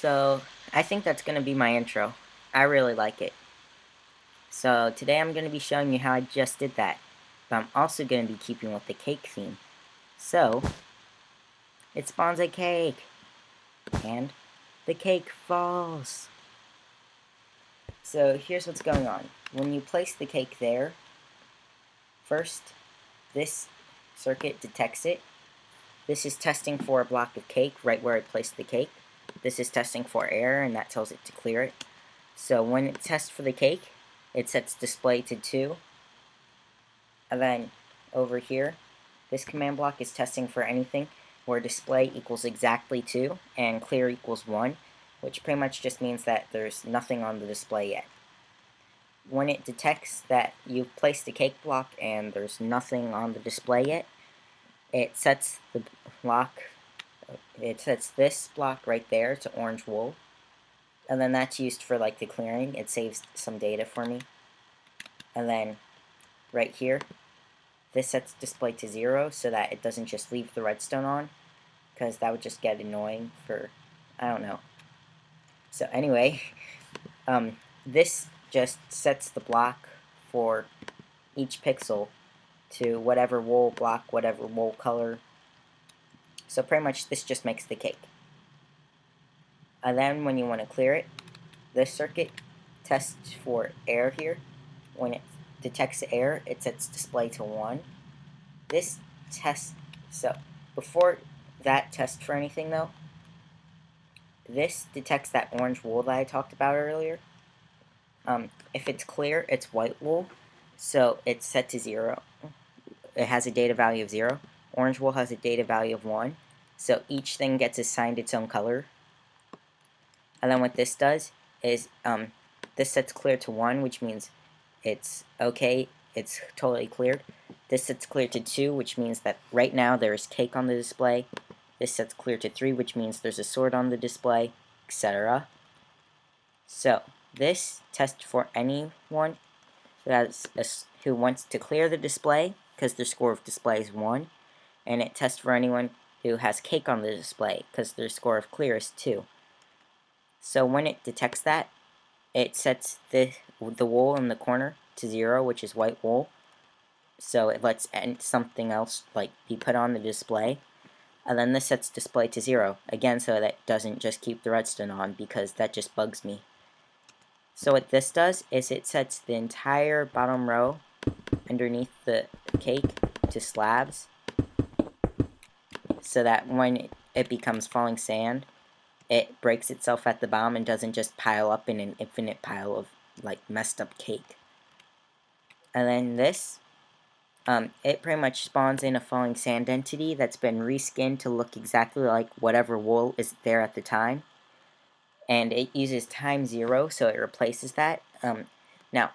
So, I think that's going to be my intro. I really like it. So, today I'm going to be showing you how I just did that. But I'm also going to be keeping with the cake theme. So, it spawns a cake. And the cake falls. So, here's what's going on. When you place the cake there, first, this circuit detects it. This is testing for a block of cake right where I placed the cake. This is testing for error, and that tells it to clear it. So when it tests for the cake, it sets display to 2. And then over here, this command block is testing for anything where display equals exactly 2 and clear equals 1, which pretty much just means that there's nothing on the display yet. When it detects that you've placed a cake block and there's nothing on the display yet, it sets the block, it sets this block right there to orange wool, and then that's used for like the clearing. It saves some data for me. And then right here, this sets display to 0 so that it doesn't just leave the redstone on, because that would just get annoying for, I don't know. So anyway, this just sets the block for each pixel to whatever wool block, whatever wool color. So pretty much this just makes the cake. And then when you want to clear it, this circuit tests for error here. When it detects error, it sets display to 1. This test, so before that tests for anything though, this detects that orange wool that I talked about earlier. If it's clear, it's white wool, so it's set to 0. It has a data value of 0. Orange wool has a data value of 1, so each thing gets assigned its own color. And then what this does is, this sets clear to 1, which means it's okay, it's totally cleared. This sets clear to 2, which means that right now there is cake on the display. This sets clear to 3, which means there's a sword on the display, etc. So, this tests for anyone who wants to clear the display, because their score of display is 1, and it tests for anyone who has cake on the display, because their score of clear is 2. So when it detects that, it sets the wool in the corner to 0, which is white wool. So it lets something else like be put on the display. And then this sets display to 0, again so that it doesn't just keep the redstone on, because that just bugs me. So what this does is it sets the entire bottom row underneath the cake to slabs, so that when it becomes falling sand, it breaks itself at the bottom and doesn't just pile up in an infinite pile of like messed up cake. And then this, it pretty much spawns in a falling sand entity that's been reskinned to look exactly like whatever wool is there at the time. And it uses time 0, so it replaces that. Now,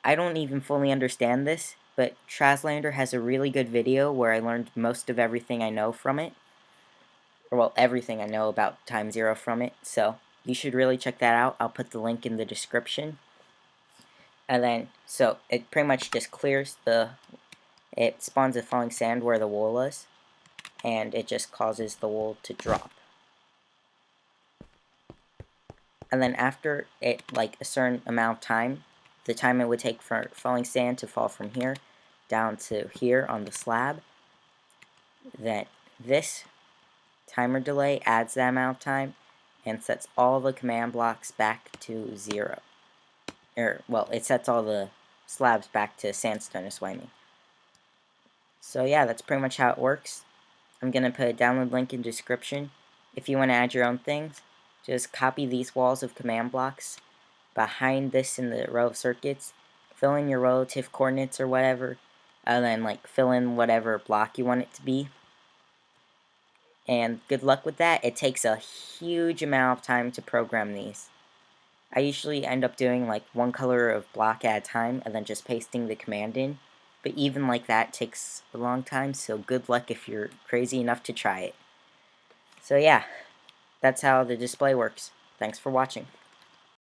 I don't even fully understand this, but Traslander has a really good video where I learned most of everything I know from it. Or, well, everything I know about time 0 from it, so you should really check that out. I'll put the link in the description. And then, so it pretty much just clears it spawns a falling sand where the wool is, and it just causes the wool to drop. And then after it, like a certain amount of time, the time it would take for falling sand to fall from here down to here on the slab, that this timer delay adds that amount of time and sets all the command blocks back to 0. Well, it sets all the slabs back to sandstone is what I mean. So yeah, that's pretty much how it works. I'm going to put a download link in the description. If you want to add your own things, just copy these walls of command blocks behind this in the row of circuits, fill in your relative coordinates or whatever, and then like fill in whatever block you want it to be. And good luck with that. It takes a huge amount of time to program these. I usually end up doing like one color of block at a time and then just pasting the command in. But even like that takes a long time, so good luck if you're crazy enough to try it. So yeah, that's how the display works. Thanks for watching.